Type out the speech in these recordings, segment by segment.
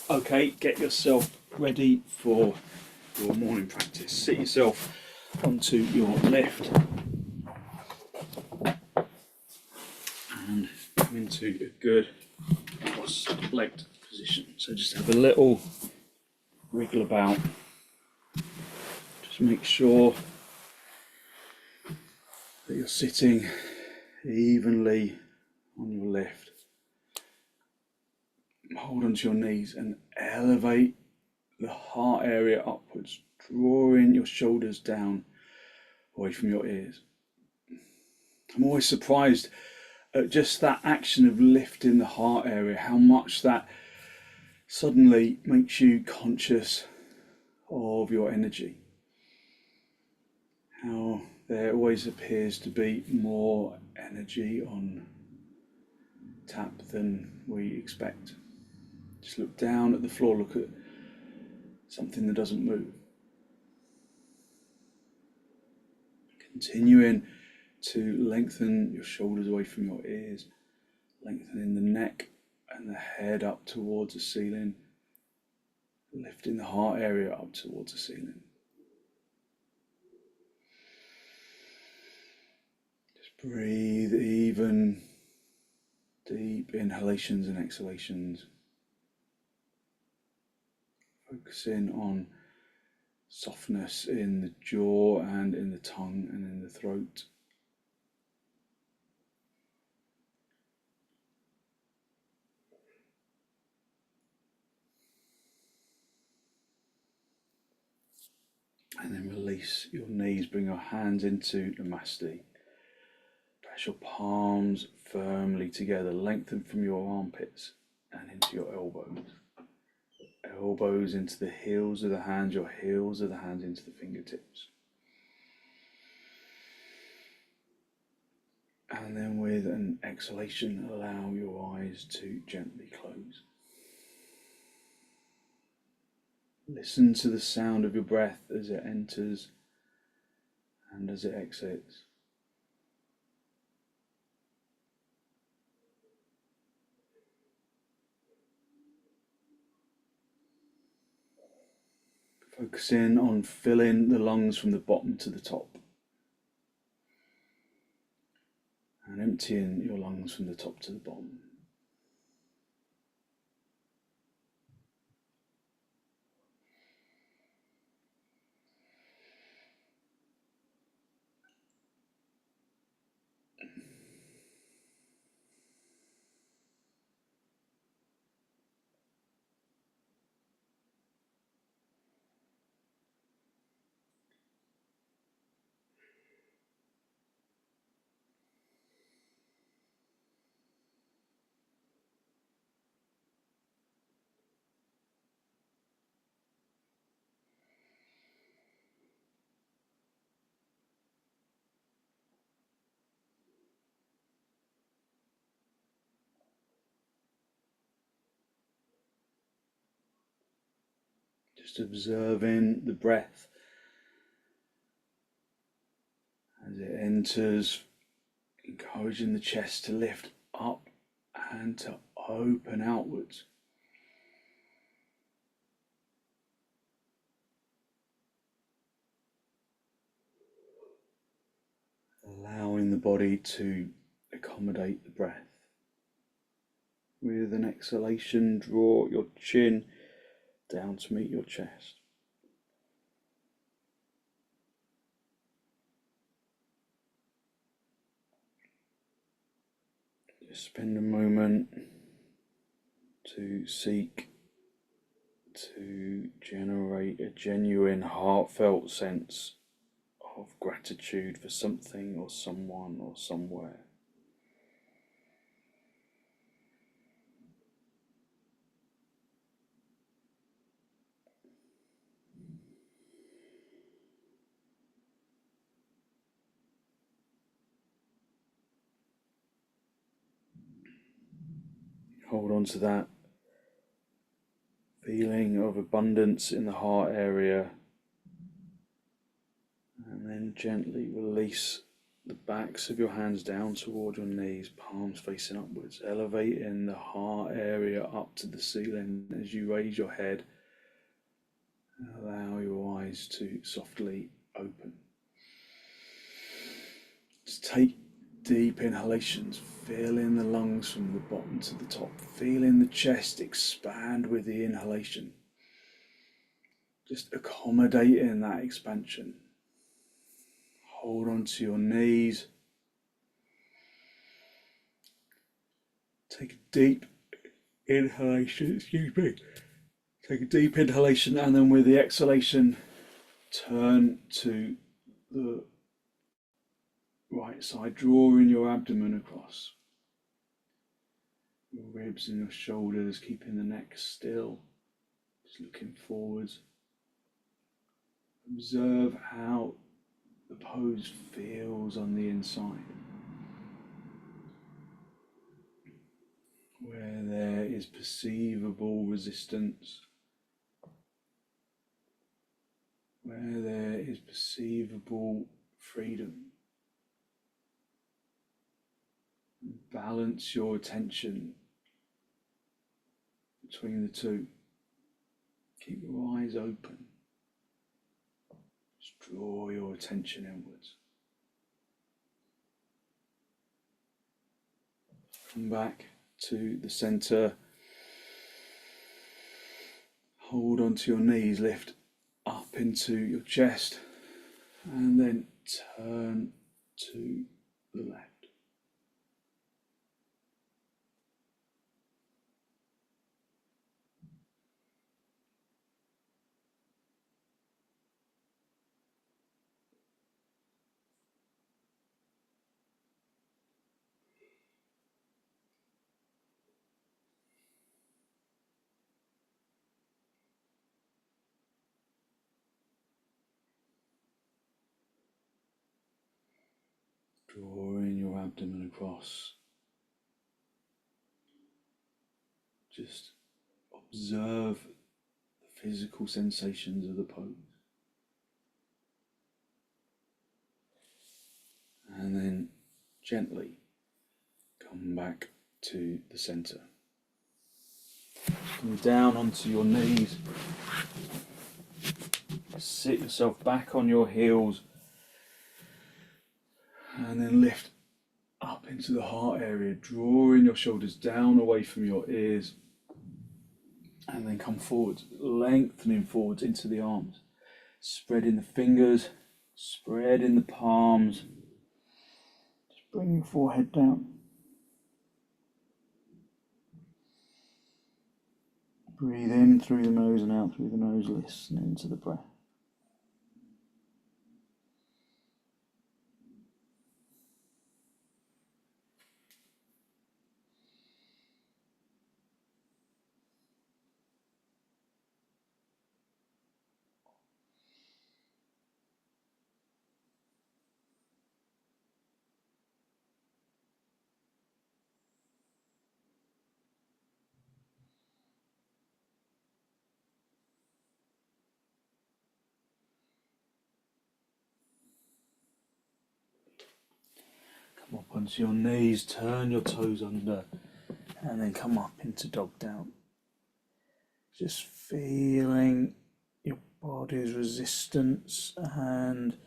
Okay, get yourself ready for your morning practice. Sit yourself onto your left and come into a good cross-legged position. So just have a little wriggle about. Just make sure that you're sitting evenly on your left. Hold onto your knees and elevate the heart area upwards, drawing your shoulders down away from your ears. I'm always surprised at just that action of lifting the heart area, how much that suddenly makes you conscious of your energy. How there always appears to be more energy on tap than we expect. Just look down at the floor, look at something that doesn't move. Continuing to lengthen your shoulders away from your ears, lengthening the neck and the head up towards the ceiling, lifting the heart area up towards the ceiling. Just breathe even deep inhalations and exhalations. Focusing on softness in the jaw and in the tongue and in the throat. And then release your knees, bring your hands into Namaste. Press your palms firmly together, lengthen from your armpits and into your elbows. Elbows into the heels of the hands, your heels of the hands into the fingertips. And then with an exhalation, allow your eyes to gently close. Listen to the sound of your breath as it enters and as it exits. Focusing on filling the lungs from the bottom to the top. And emptying your lungs from the top to the bottom. Just observing the breath as it enters, encouraging the chest to lift up and to open outwards. Allowing the body to accommodate the breath. With an exhalation, draw your chin down to meet your chest. Just spend a moment to seek to generate a genuine, heartfelt sense of gratitude for something or someone or somewhere. Hold on to that feeling of abundance in the heart area, and then gently release the backs of your hands down toward your knees, palms facing upwards, elevating the heart area up to the ceiling as you raise your head. Allow your eyes to softly open. Just take deep inhalations, filling the lungs from the bottom to the top, feeling the chest expand with the inhalation. Just accommodating that expansion. Hold on to your knees. Take a deep inhalation, Take a deep inhalation, and then with the exhalation, turn to the right side, drawing your abdomen across. Your ribs and your shoulders, keeping the neck still, just looking forwards. Observe how the pose feels on the inside. Where there is perceivable resistance, where there is perceivable freedom. Balance your attention between the two. Keep your eyes open. Just draw your attention inwards. Come back to the center. Hold onto your knees, lift up into your chest, and then turn to the left. Drawing your abdomen across. Just observe the physical sensations of the pose. And then gently come back to the center. Come down onto your knees. Sit yourself back on your heels. And then lift up into the heart area, drawing your shoulders down away from your ears. And then come forwards, lengthening forwards into the arms. Spreading the fingers, spreading the palms. Just bring your forehead down. Breathe in through the nose and out through the nose, listening to the breath. Come up onto your knees, turn your toes under, and then come up into dog down. Just feeling your body's resistance and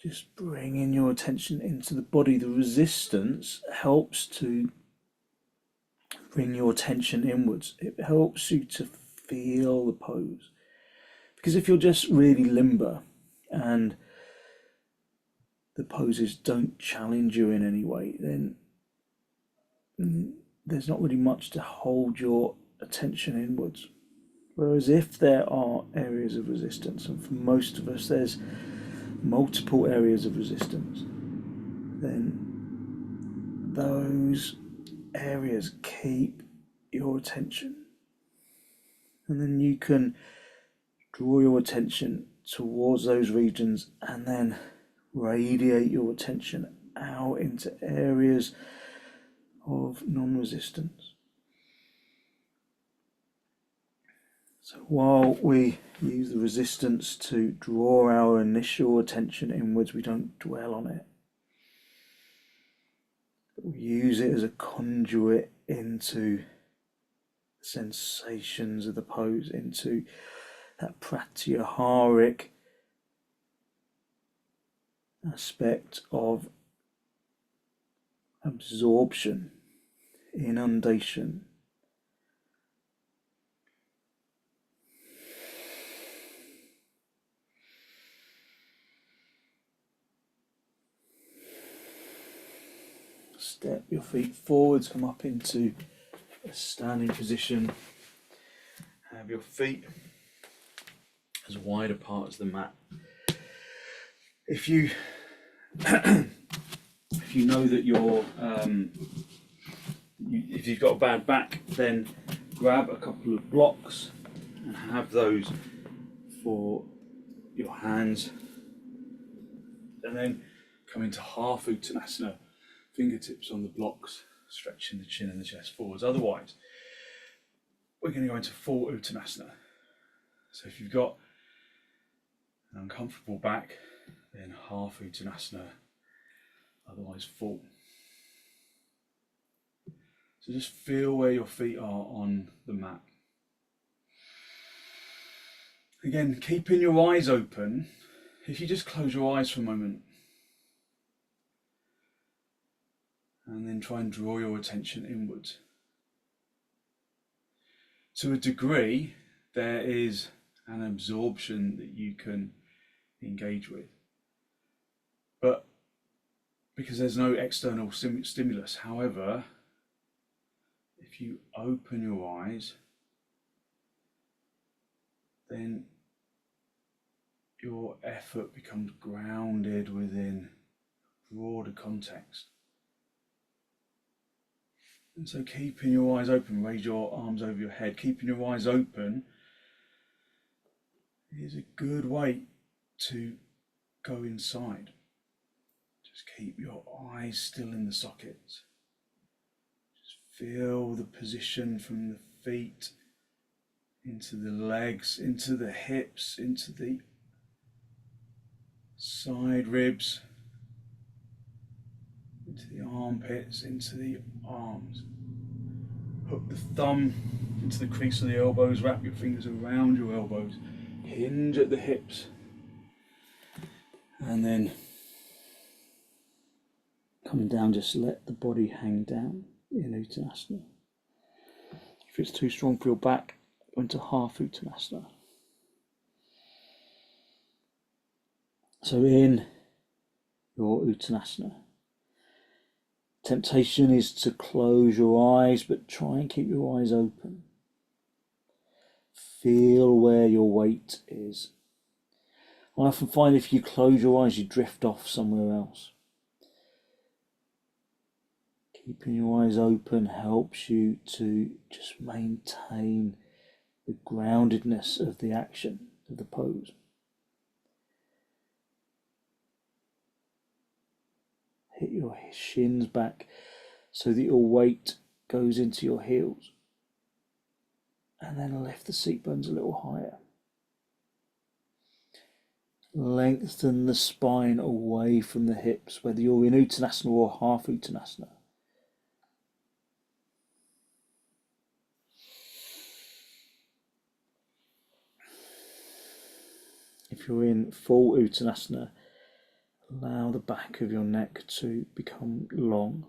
just bringing your attention into the body. The resistance helps to bring your attention inwards. It helps you to feel the pose. Because if you're just really limber and the poses don't challenge you in any way, then there's not really much to hold your attention inwards. Whereas if there are areas of resistance, and for most of us there's multiple areas of resistance, then those areas keep your attention. And then you can draw your attention towards those regions and then radiate your attention out into areas of non-resistance. So while we use the resistance to draw our initial attention inwards, we don't dwell on it. We use it as a conduit into sensations of the pose, into that pratyaharic aspect of absorption, inundation. Step your feet forwards, come up into a standing position. Have your feet as wide apart as the mat. If you if you know that you're if you've got a bad back, then grab a couple of blocks and have those for your hands, and then come into half uttanasana, fingertips on the blocks, stretching the chin and the chest forwards. Otherwise, we're going to go into full uttanasana. So if you've got an uncomfortable back, then half uttanasana, otherwise full. So just feel where your feet are on the mat. Again, keeping your eyes open. If you just close your eyes for a moment and then try and draw your attention inwards. To a degree, there is an absorption that you can engage with. But because there's no external stimulus, however, if you open your eyes, then your effort becomes grounded within a broader context. And so keeping your eyes open, raise your arms over your head, keeping your eyes open is a good way to go inside. Just keep your eyes still in the sockets. Just feel the position from the feet into the legs, into the hips, into the side ribs, into the armpits, into the arms. Hook the thumb into the crease of the elbows, wrap your fingers around your elbows, hinge at the hips, and then coming down, just let the body hang down in uttanasana. If it's too strong for your back, go into half uttanasana. So in your uttanasana, temptation is to close your eyes, but try and keep your eyes open. Feel where your weight is. I often find if you close your eyes, you drift off somewhere else. Keeping your eyes open helps you to just maintain the groundedness of the action, of the pose. Hit your shins back so that your weight goes into your heels. And then lift the seat bones a little higher. Lengthen the spine away from the hips, whether you're in uttanasana or half uttanasana. If you're in full uttanasana, allow the back of your neck to become long.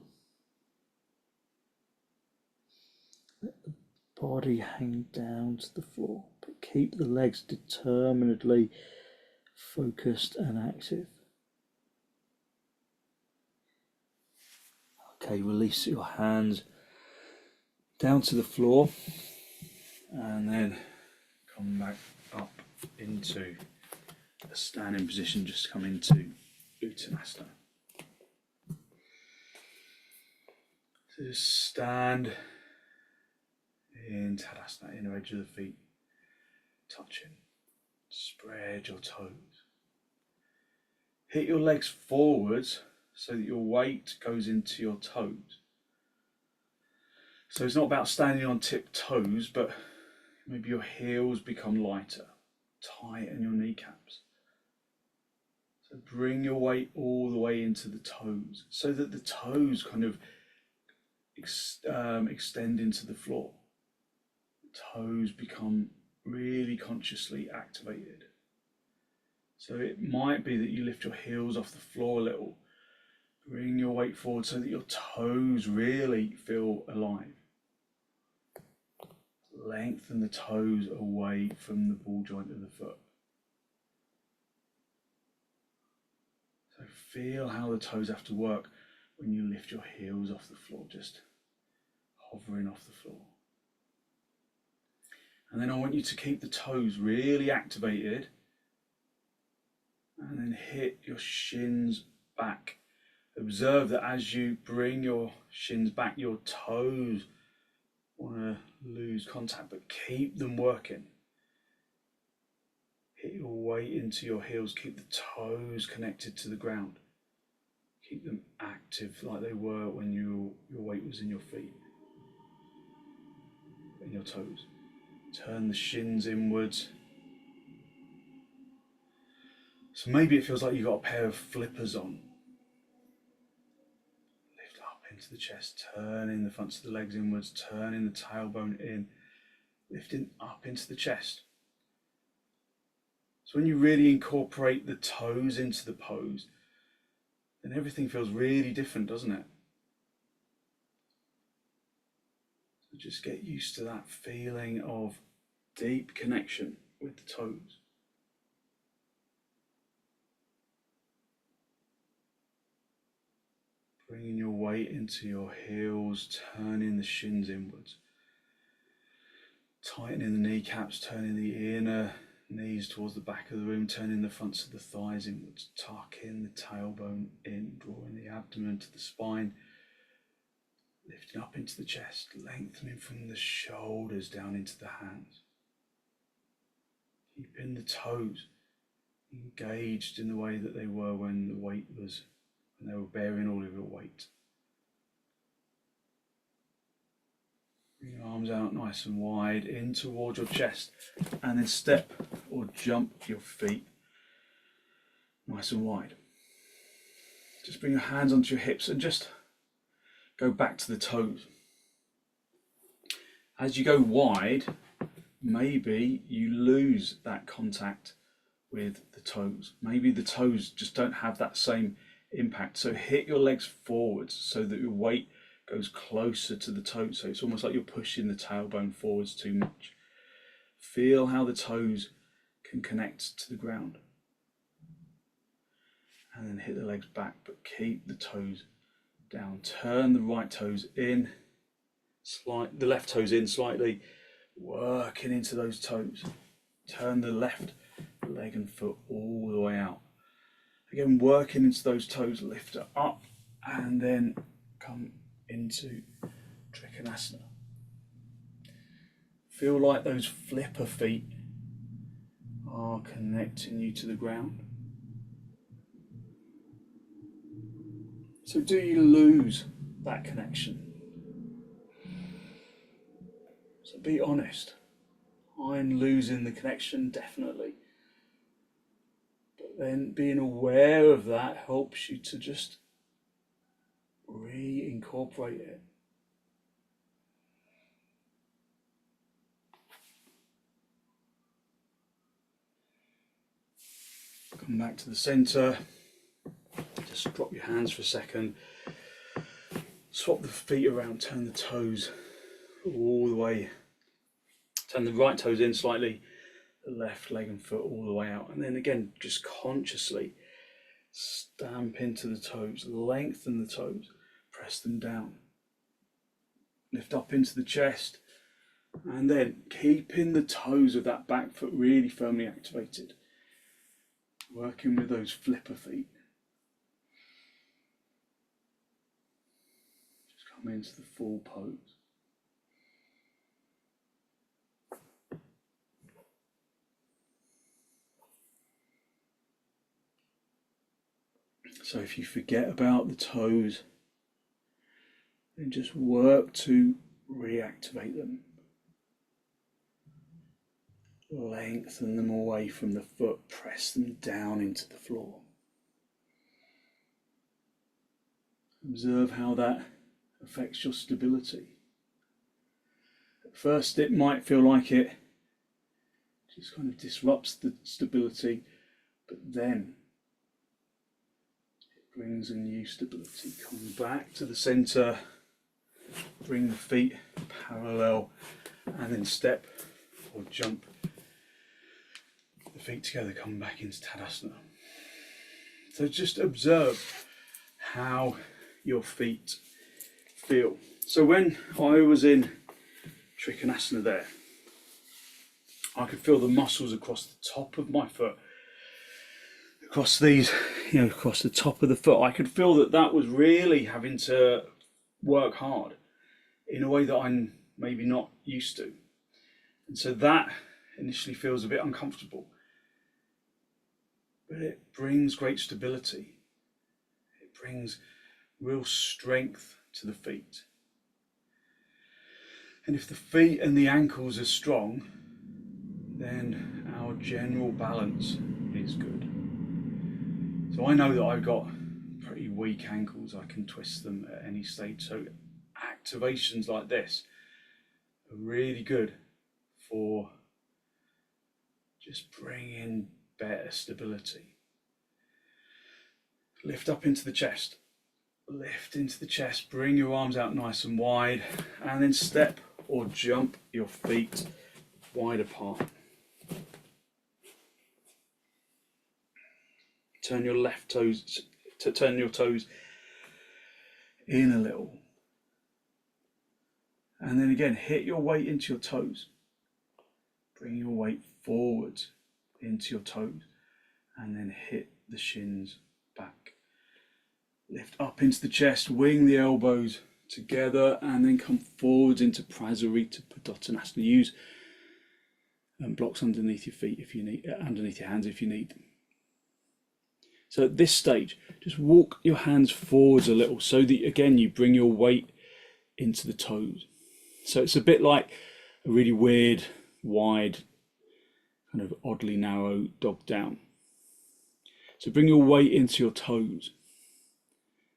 Let the body hang down to the floor, but keep the legs determinedly focused and active. Okay, release your hands down to the floor and then come back up into a standing position. Just come into uttanasana. So just stand in tadasana, inner edge of the feet touching. Spread your toes. Hit your legs forwards so that your weight goes into your toes. So it's not about standing on tip toes, but Maybe your heels become lighter. Tighten your kneecaps. So bring your weight all the way into the toes so that the toes kind of extend into the floor. The toes become really consciously activated. So it might be that you lift your heels off the floor a little. Bring your weight forward so that your toes really feel alive. Lengthen the toes away from the ball joint of the foot. So feel how the toes have to work when you lift your heels off the floor, just hovering off the floor. And then I want you to keep the toes really activated and then hit your shins back. Observe that as you bring your shins back, your toes want to lose contact, but keep them working. Hit your weight into your heels, keep the toes connected to the ground. Keep them active like they were when your weight was in your feet, in your toes. Turn the shins inwards. So maybe it feels like you've got a pair of flippers on. Lift up into the chest, turning the fronts of the legs inwards, turning the tailbone in, lifting up into the chest. So when you really incorporate the toes into the pose, then everything feels really different, doesn't it? So just get used to that feeling of deep connection with the toes. Bringing your weight into your heels, turning the shins inwards. Tightening the kneecaps, turning the inner knees towards the back of the room, turning the fronts of the thighs inwards, tucking the tailbone in, drawing the abdomen to the spine, lifting up into the chest, lengthening from the shoulders down into the hands. Keeping the toes engaged in the way that they were when they were bearing all of your weight. Bring your arms out nice and wide in towards your chest, and then step or jump your feet nice and wide. Just bring your hands onto your hips and just go back to the toes. As you go wide, maybe you lose that contact with the toes. Maybe the toes just don't have that same impact. So hit your legs forwards so that your weight goes closer to the toes. So it's almost like you're pushing the tailbone forwards too much. Feel how the toes can connect to the ground. And then hit the legs back, but keep the toes down. Turn the right toes in, the left toes in slightly, working into those toes. Turn the left leg and foot all the way out. Again, working into those toes, lift it up and then come into trikonasana. Feel like those flipper feet are connecting you to the ground. So do you lose that connection? So be honest. I'm losing the connection, definitely. But then being aware of that helps you to just reincorporate it. Come back to the center. Just drop your hands for a second. Swap the feet around, turn the toes all the way. Turn the right toes in slightly, the left leg and foot all the way out. And then again, just consciously stamp into the toes, lengthen the toes, press them down. Lift up into the chest, and then keeping the toes of that back foot really firmly activated. Working with those flipper feet. Just come into the full pose. So if you forget about the toes, then just work to reactivate them. lengthen them away from the foot, press them down into the floor. Observe how that affects your stability. At first it might feel like it just kind of disrupts the stability, but then it brings a new stability. Come back to the centre, bring the feet parallel, and then step or jump the feet together, come back into tadasana. So just observe how your feet feel. So when I was in trikonasana there, I could feel the muscles across the top of my foot, across these, across the top of the foot. I could feel that that was really having to work hard in a way that I'm maybe not used to. And so that initially feels a bit uncomfortable, but it brings great stability. It brings real strength to the feet. And if the feet and the ankles are strong, then our general balance is good. So I know that I've got pretty weak ankles. I can twist them at any stage. So activations like this are really good for just bringing better stability. Lift up into the chest. Lift into the chest. Bring your arms out nice and wide, and then step or jump your feet wide apart. Turn your turn your toes in a little. And then again, hit your weight into your toes. Bring your weight forwards into your toes, and then hit the shins back. Lift up into the chest, wing the elbows together, and then come forwards into prasarita, padottanasana. Use blocks underneath your feet if you need, underneath your hands if you need. So at this stage, just walk your hands forwards a little so that again you bring your weight into the toes. So it's a bit like a really weird, wide, kind of oddly narrow dog down. So bring your weight into your toes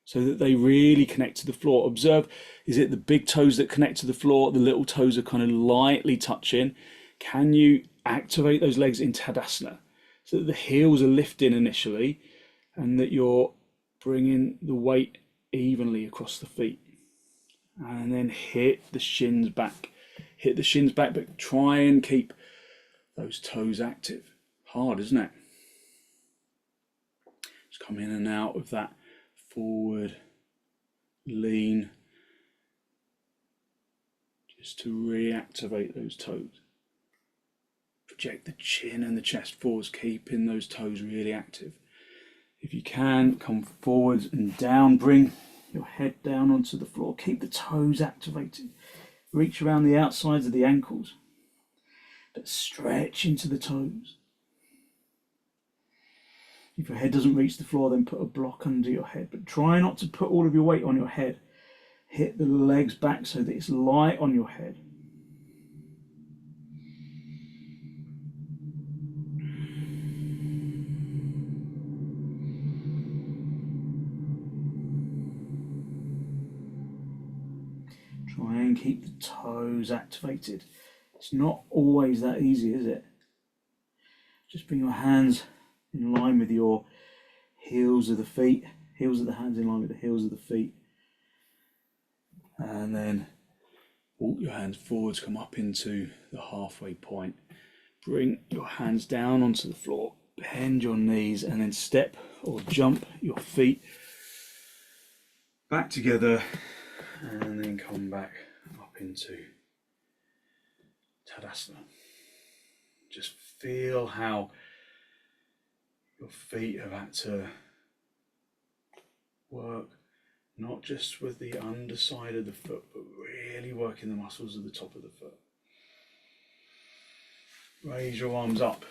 so that they really connect to the floor. Observe, is it the big toes that connect to the floor? The little toes are kind of lightly touching. Can you activate those legs in tadasana so that the heels are lifting initially and that you're bringing the weight evenly across the feet? And then hit the shins back. Hit the shins back, but try and keep those toes active. Hard, isn't it? Just come in and out of that forward lean, just to reactivate those toes. Project the chin and the chest forwards, keeping those toes really active. If you can, come forwards and down, bring your head down onto the floor, keep the toes activated. Reach around the outsides of the ankles, but stretch into the toes. If your head doesn't reach the floor, then put a block under your head, but try not to put all of your weight on your head. Hit the legs back so that it's light on your head. Try and keep the toes activated. It's not always that easy, is it? Just bring your hands in line with your heels of the feet, heels of the hands in line with the heels of the feet. And then walk your hands forwards, come up into the halfway point. Bring your hands down onto the floor, bend your knees, and then step or jump your feet back together, and then come back up into tadasana. Just feel how your feet have had to work, not just with the underside of the foot, but really working the muscles of the top of the foot. Raise your arms up,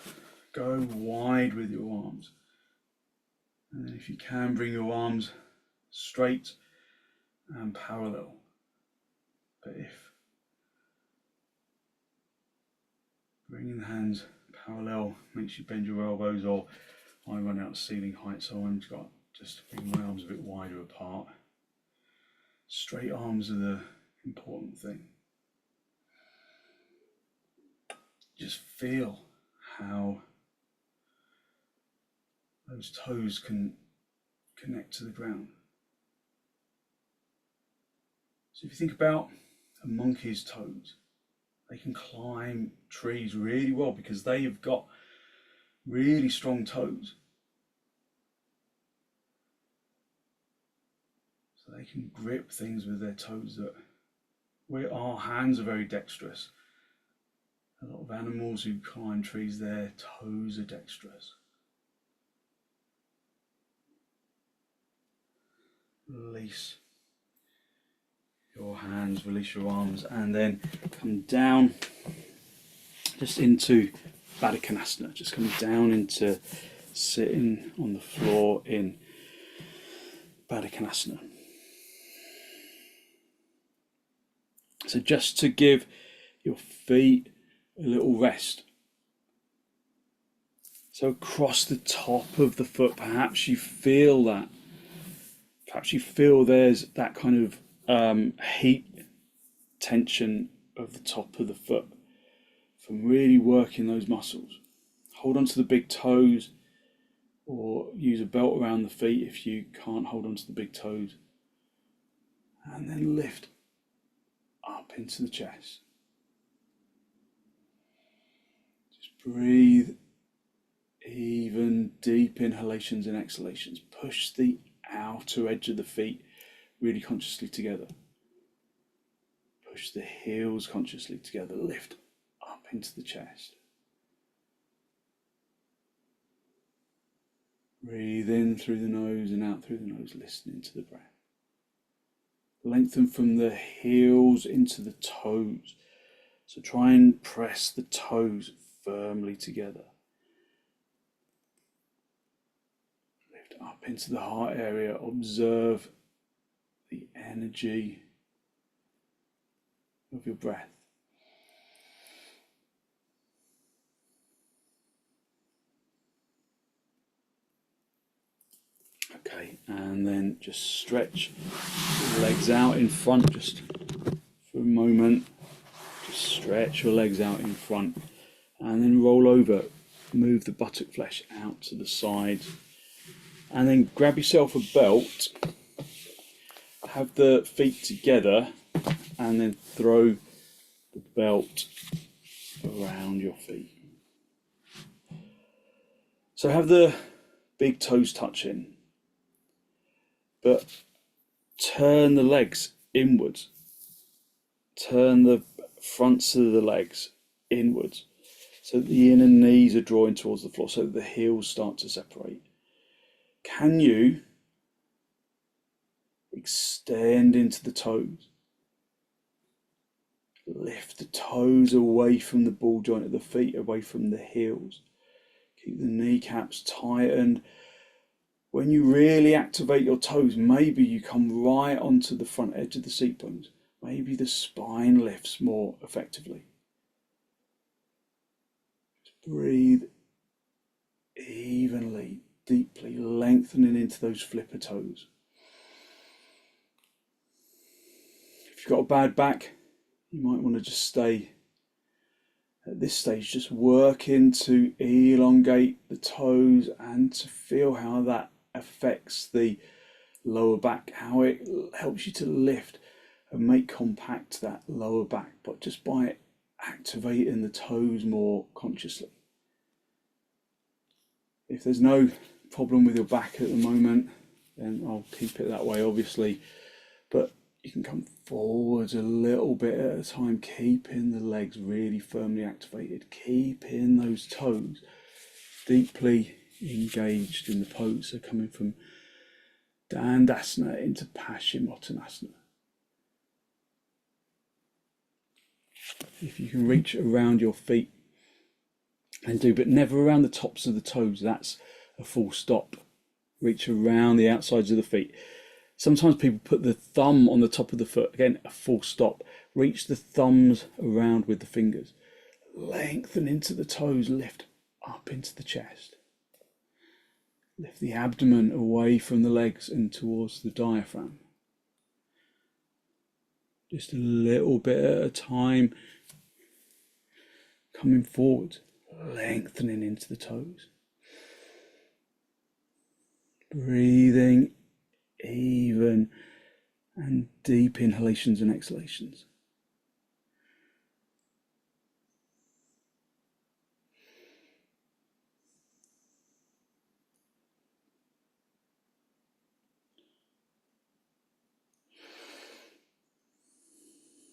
go wide with your arms, and then if you can, bring your arms straight and parallel. But if Bringing the hands parallel makes you bend your elbows, or I run out to ceiling height, so I've got just to bring my arms a bit wider apart. Straight arms are the important thing. Just feel how those toes can connect to the ground. So if you think about a monkey's toes, they can climb trees really well because they have got really strong toes. So they can grip things with their toes that our hands are very dexterous. A lot of animals who climb trees, their toes are dexterous. Release your hands, release your arms, and then come down just into padottanasana. Just come down into sitting on the floor in padottanasana. So just to give your feet a little rest. So across the top of the foot, perhaps you feel that. Perhaps you feel there's that kind of heat tension of the top of the foot from really working those muscles. Hold on to the big toes, or use a belt around the feet if you can't hold on to the big toes. And then lift up into the chest. Breathe even deep inhalations and exhalations. Push the outer edge of the feet really consciously together. Push the heels consciously together. Lift up into the chest. Breathe in through the nose and out through the nose, listening to the breath. Lengthen from the heels into the toes. So try and press the toes firmly together. Lift up into the heart area. Observe the energy of your breath. Okay, and then just stretch your legs out in front just for a moment. Just stretch your legs out in front. And then roll over, move the buttock flesh out to the side, and then grab yourself a belt, have the feet together, and then throw the belt around your feet. So have the big toes touching, but turn the legs inwards, turn the fronts of the legs inwards. So that the inner knees are drawing towards the floor, so that the heels start to separate. Can you extend into the toes? Lift the toes away from the ball joint of the feet, away from the heels. Keep the kneecaps tightened. When you really activate your toes, maybe you come right onto the front edge of the seat bones. Maybe the spine lifts more effectively. Breathe evenly, deeply, lengthening into those flipper toes. If you've got a bad back, you might want to just stay at this stage, just working to elongate the toes and to feel how that affects the lower back, how it helps you to lift and make compact that lower back, but just by activating the toes more consciously. If there's no problem with your back at the moment, then I'll keep it that way, obviously. But you can come forwards a little bit at a time, keeping the legs really firmly activated, keeping those toes deeply engaged in the pose. So coming from dandasana into paschimottanasana. If you can reach around your feet and do, but never around the tops of the toes, that's a full stop. Reach around the outsides of the feet. Sometimes people put the thumb on the top of the foot, again a full stop. Reach the thumbs around with the fingers. Lengthen into the toes, lift up into the chest. Lift the abdomen away from the legs and towards the diaphragm. Just a little bit at a time. Coming forward, lengthening into the toes. Breathing even and deep inhalations and exhalations.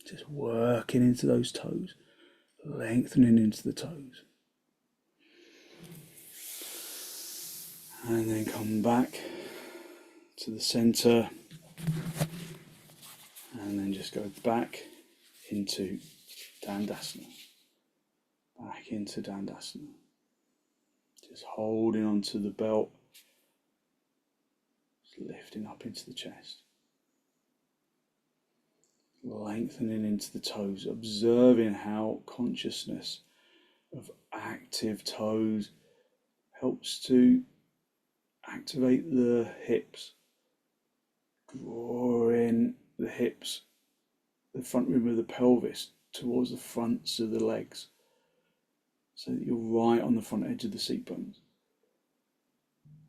Just working into those toes, lengthening into the toes. And then come back to the center. And then just go back into dandasana. Back into dandasana. Just holding onto the belt. Just lifting up into the chest. Lengthening into the toes, observing how consciousness of active toes helps to activate the hips, drawing the hips, the front rim of the pelvis towards the fronts of the legs, so that you're right on the front edge of the seat bones.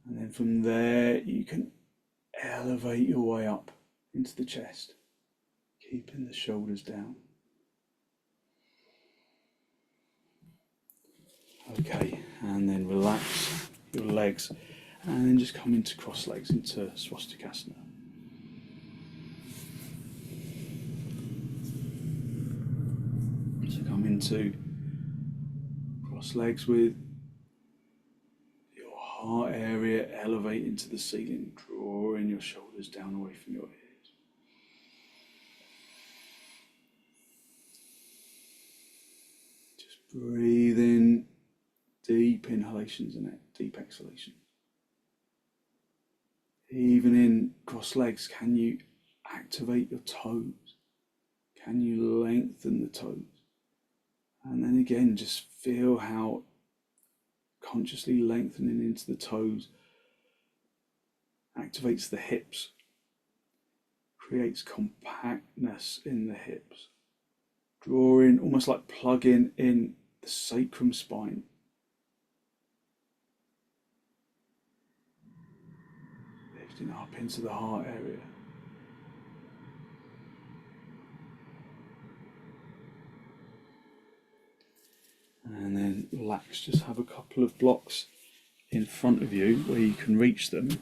And then from there you can elevate your way up into the chest, keeping the shoulders down. Okay, and then relax your legs and then just come into cross legs into swastikasana. So come into cross legs with your heart area elevating to the ceiling, drawing your shoulders down away from your ears. Breathe in deep inhalations and deep exhalations. Even in cross legs, can you activate your toes? Can you lengthen the toes? And then again, just feel how consciously lengthening into the toes activates the hips, creates compactness in the hips, drawing, almost like plugging in the sacrum spine. Lifting up into the heart area. And then relax, just have a couple of blocks in front of you where you can reach them.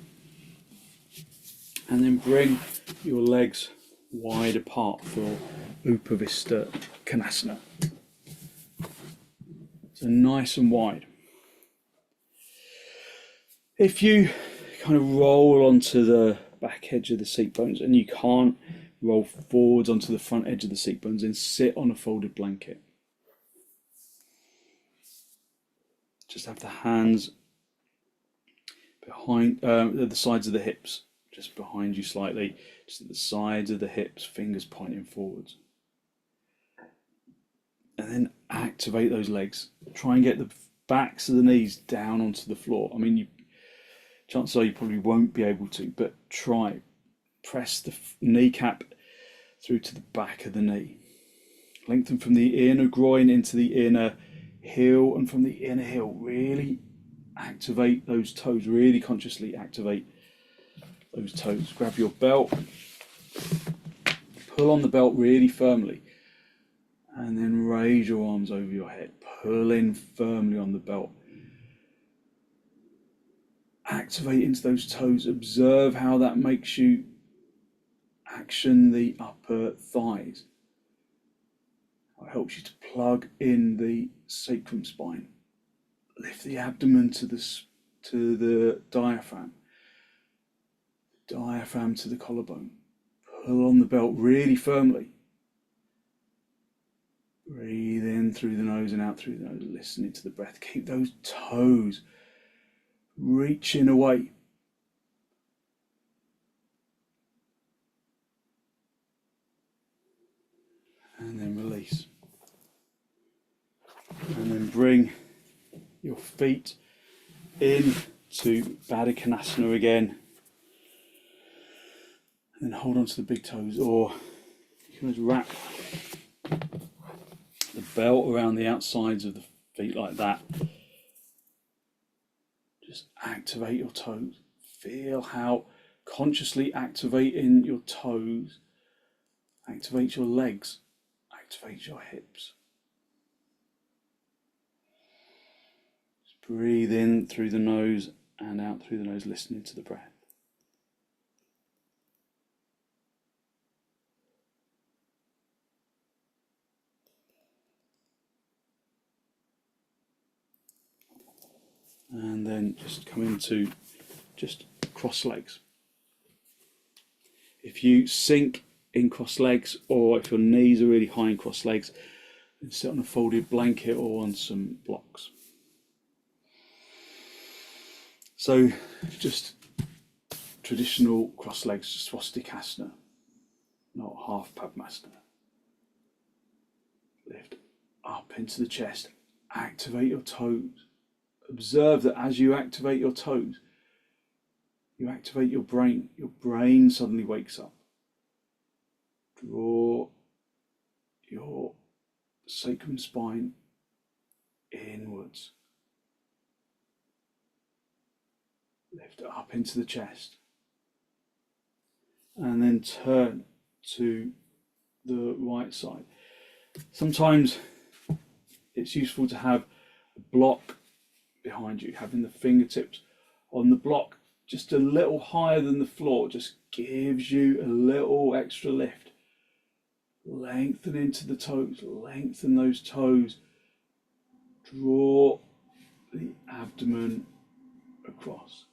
And then bring your legs wide apart for upavistha konasana. So nice and wide. If you kind of roll onto the back edge of the seat bones and you can't roll forwards onto the front edge of the seat bones, then sit on a folded blanket. Just have the hands behind the sides of the hips, just behind you slightly, just at the sides of the hips, fingers pointing forwards. And then activate those legs. Try and get the backs of the knees down onto the floor. I mean, chances are you probably won't be able to, but try. Press the kneecap through to the back of the knee. Lengthen from the inner groin into the inner heel, and from the inner heel, really activate those toes, really consciously activate those toes. Grab your belt, pull on the belt really firmly, and then raise your arms over your head. Pull in firmly on the belt. Activate into those toes. Observe how that makes you action the upper thighs. It helps you to plug in the sacrum spine. Lift the abdomen to the diaphragm. Diaphragm to the collarbone. Pull on the belt really firmly. Breathe in through the nose and out through the nose. Listening to the breath. Keep those toes reaching away. And then release. bring your feet in to padottanasana again, and then hold on to the big toes, or you can just wrap the belt around the outsides of the feet like that. Just activate your toes. Feel how consciously activating your toes activates your legs, activates your hips. Just breathe in through the nose and out through the nose, listening to the breath. And then just come into just cross legs. If you sink in cross legs, or if your knees are really high in cross legs, then sit on a folded blanket or on some blocks. So just traditional cross legs, swastikasana, not half padottanasana. Lift up into the chest, activate your toes. Observe that as you activate your toes, you activate your brain. Your brain suddenly wakes up. Draw your sacrum spine inwards. Lift up into the chest. And then turn to the right side. Sometimes it's useful to have a block behind you, having the fingertips on the block just a little higher than the floor just gives you a little extra lift. Lengthen into the toes, lengthen those toes, draw the abdomen across.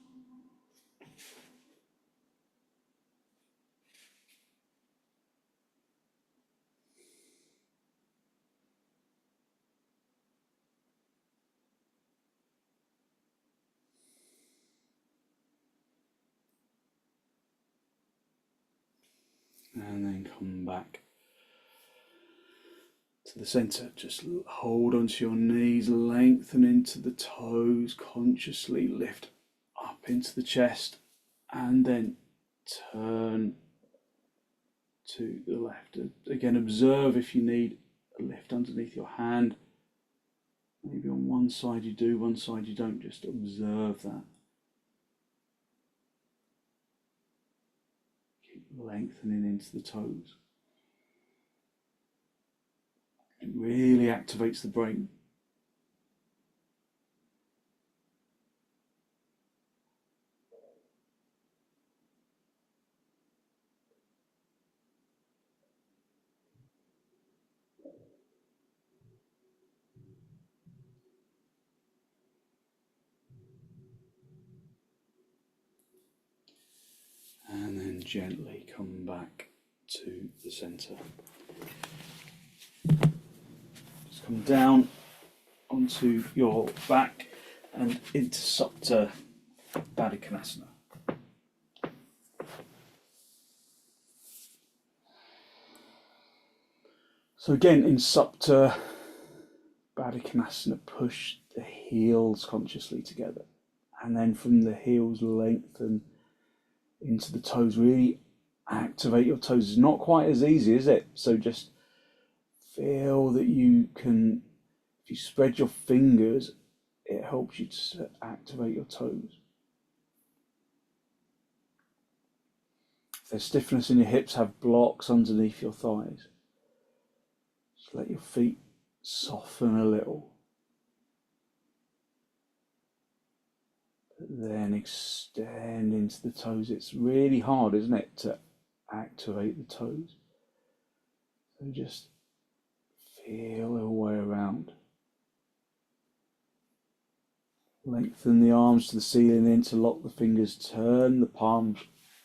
And then come back to the center. Just hold onto your knees, lengthen into the toes, consciously lift up into the chest, and then turn to the left. Again, observe if you need a lift underneath your hand. Maybe on one side you do, one side you don't. Just observe that. Lengthening into the toes. It really activates the brain. And then gently come back to the center. Just come down onto your back and into supta padottanasana. So again, in supta padottanasana, push the heels consciously together, and then from the heels lengthen into the toes. Really activate your toes. It's not quite as easy, is it? So just feel that you can, if you spread your fingers, it helps you to activate your toes. If there's stiffness in your hips, have blocks underneath your thighs. Just let your feet soften a little. But then extend into the toes. It's really hard, isn't it, to activate the toes? So just feel your way around. Lengthen the arms to the ceiling, interlock the fingers, turn the palms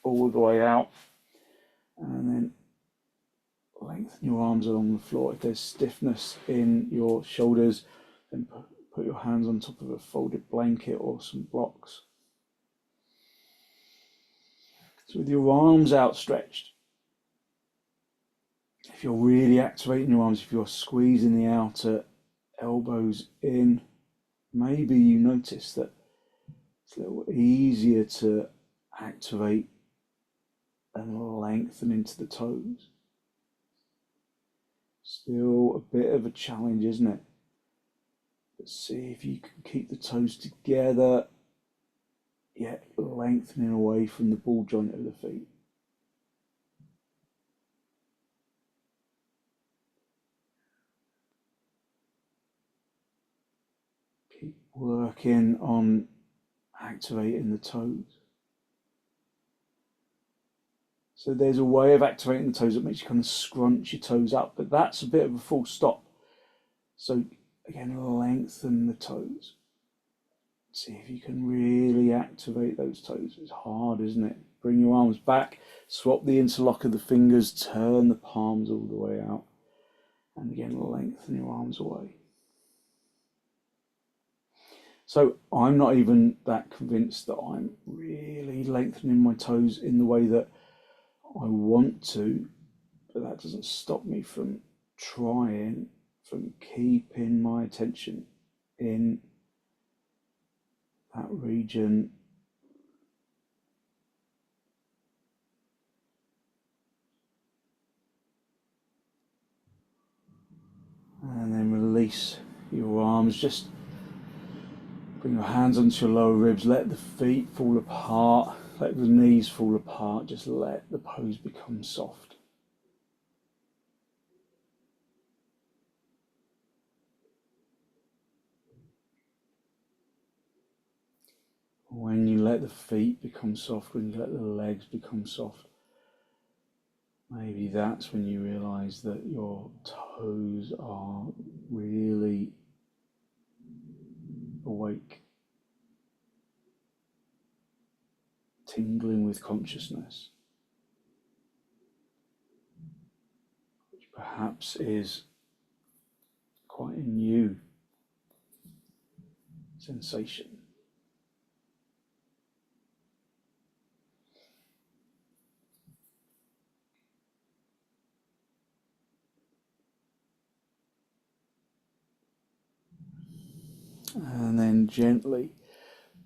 all the way out, and then lengthen your arms along the floor. If there's stiffness in your shoulders, then put your hands on top of a folded blanket or some blocks. So with your arms outstretched, if you're really activating your arms, if you're squeezing the outer elbows in. Maybe you notice that it's a little easier to activate and lengthen into the toes. Still a bit of a challenge, isn't it? But see if you can keep the toes together, yet lengthening away from the ball joint of the feet. Keep working on activating the toes. So there's a way of activating the toes that makes you kind of scrunch your toes up, but that's a bit of a full stop. So again, lengthen the toes. See if you can really activate those toes. It's hard, isn't it? Bring your arms back, swap the interlock of the fingers, turn the palms all the way out, and again, lengthen your arms away. So I'm not even that convinced that I'm really lengthening my toes in the way that I want to, but that doesn't stop me from trying, from keeping my attention in that region. And then release your arms, just bring your hands onto your lower ribs, let the feet fall apart, let the knees fall apart, just let the pose become soft. When you let the feet become soft, when you let the legs become soft, maybe that's when you realise that your toes are really awake, tingling with consciousness, which perhaps is quite a new sensation. And then gently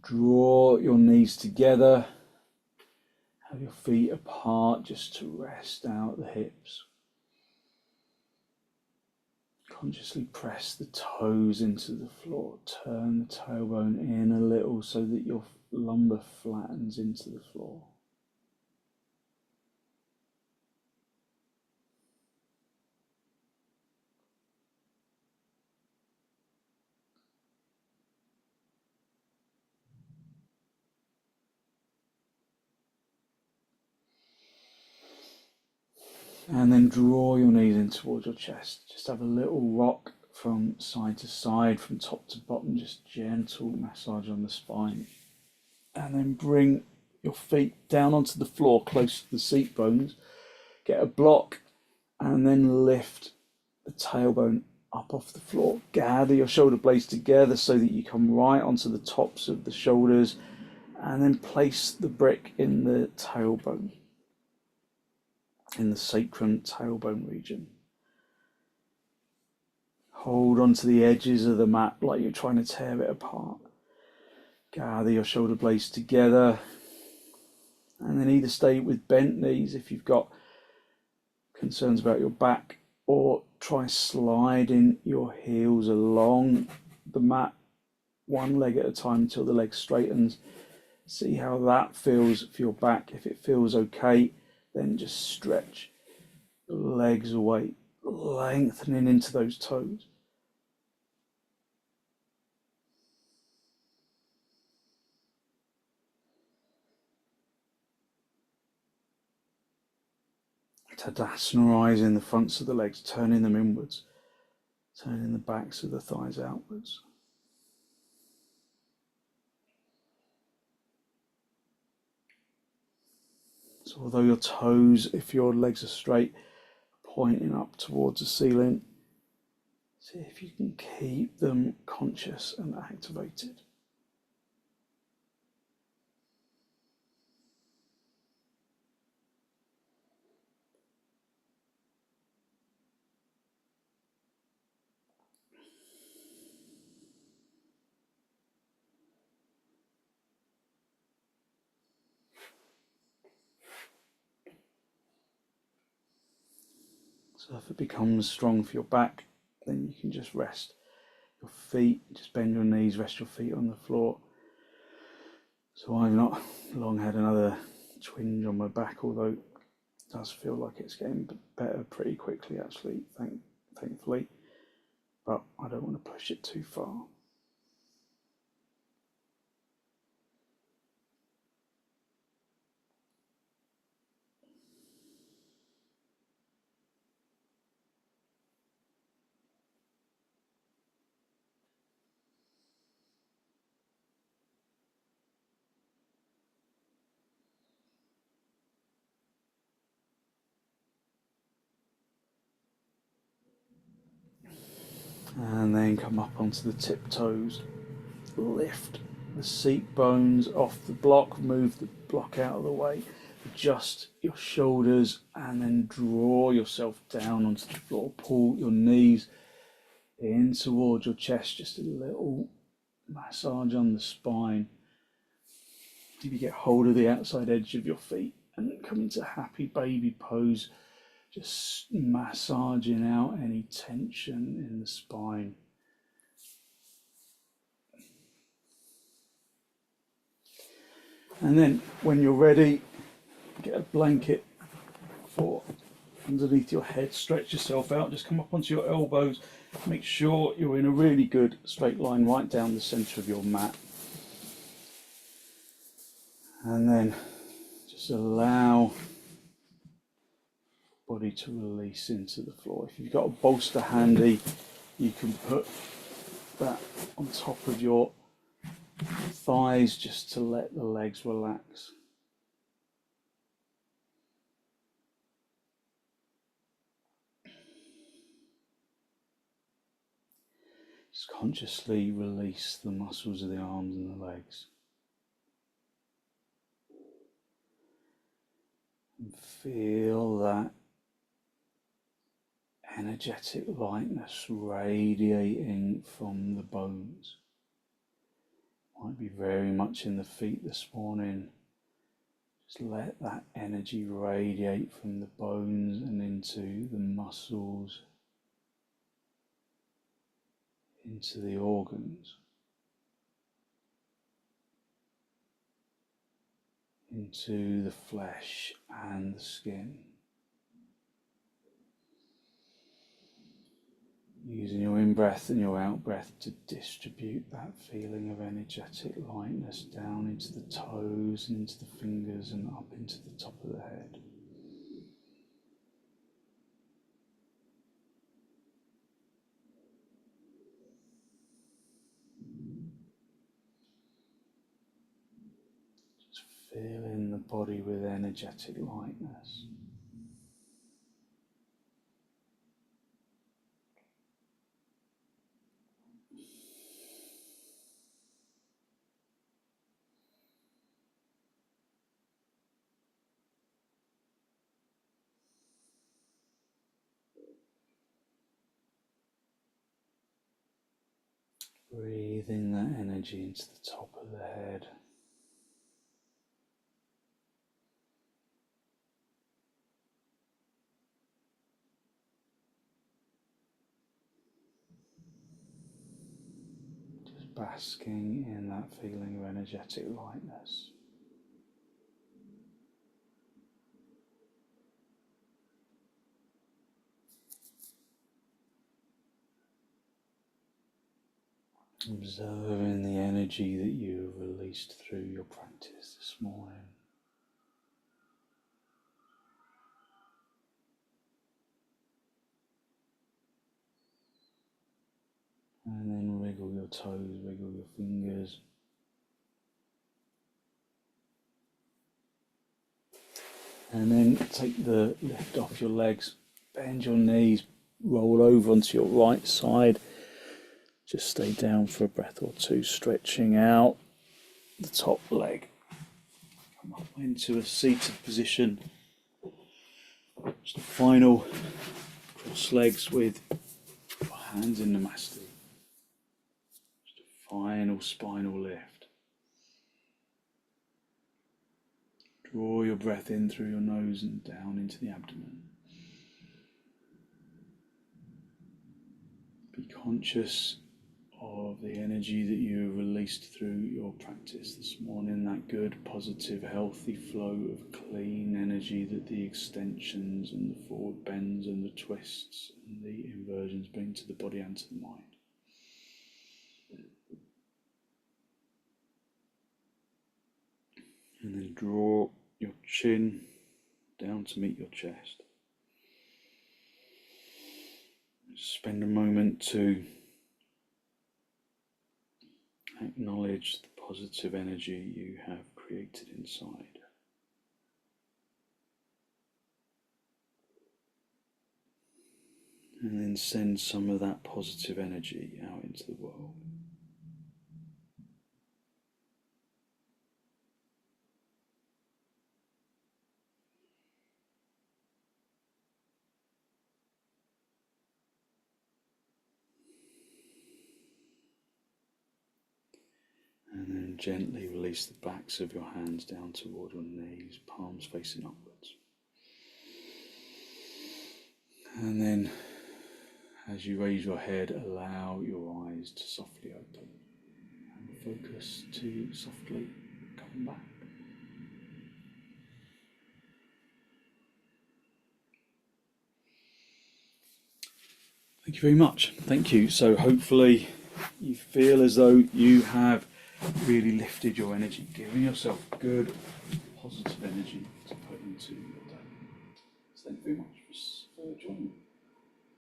draw your knees together, have your feet apart just to rest out the hips. Consciously press the toes into the floor, turn the tailbone in a little so that your lumbar flattens into the floor. And then draw your knees in towards your chest. Just have a little rock from side to side, from top to bottom, just gentle massage on the spine. And then bring your feet down onto the floor, close to the seat bones. Get a block and then lift the tailbone up off the floor. Gather your shoulder blades together so that you come right onto the tops of the shoulders, and then place the brick in the tailbone, in the sacrum tailbone region. Hold onto the edges of the mat like you're trying to tear it apart. Gather your shoulder blades together, and then either stay with bent knees if you've got concerns about your back, or try sliding your heels along the mat one leg at a time until the leg straightens. See how that feels for your back. If it feels okay, then just stretch the legs away, lengthening into those toes. Tadasana, the fronts of the legs, turning them inwards, turning the backs of the thighs outwards. So although your toes, if your legs are straight, pointing up towards the ceiling, see if you can keep them conscious and activated. So if it becomes strong for your back, then you can just rest your feet, just bend your knees, rest your feet on the floor. So I've not long had another twinge on my back, although it does feel like it's getting better pretty quickly actually, thankfully, but I don't want to push it too far. And then come up onto the tiptoes, lift the seat bones off the block, move the block out of the way, adjust your shoulders and then draw yourself down onto the floor, pull your knees in towards your chest, just a little massage on the spine. If you get hold of the outside edge of your feet and come into happy baby pose, just massaging out any tension in the spine. And then when you're ready, get a blanket for underneath your head, stretch yourself out, just come up onto your elbows, make sure you're in a really good straight line right down the centre of your mat. And then just allow body to release into the floor. If you've got a bolster handy, you can put that on top of your thighs just to let the legs relax. Just consciously release the muscles of the arms and the legs. And feel that energetic lightness radiating from the bones. Might be very much in the feet this morning. Just let that energy radiate from the bones and into the muscles, into the organs, into the flesh and the skin. Using your in-breath and your out-breath to distribute that feeling of energetic lightness down into the toes and into the fingers and up into the top of the head. Just filling the body with energetic lightness. Breathing that energy into the top of the head. Just basking in that feeling of energetic lightness. Observing the energy that you have released through your practice this morning. And then wiggle your toes, wiggle your fingers. And then take the lift off your legs, bend your knees, roll over onto your right side. Just stay down for a breath or two, stretching out the top leg. Come up into a seated position. Just a final cross legs with your hands in Namaste. Just a final spinal lift. Draw your breath in through your nose and down into the abdomen. Be conscious of the energy that you released through your practice this morning, that good, positive, healthy flow of clean energy that the extensions and the forward bends and the twists and the inversions bring to the body and to the mind. And then draw your chin down to meet your chest. Spend a moment to acknowledge the positive energy you have created inside. And then send some of that positive energy out into the world. And then gently release the backs of your hands down toward your knees, palms facing upwards. And then, as you raise your head, allow your eyes to softly open and focus to softly come back. Thank you very much. Thank you. So hopefully you feel as though you have really lifted your energy, giving yourself good, positive energy to put into your day. So thank you very much for joining me.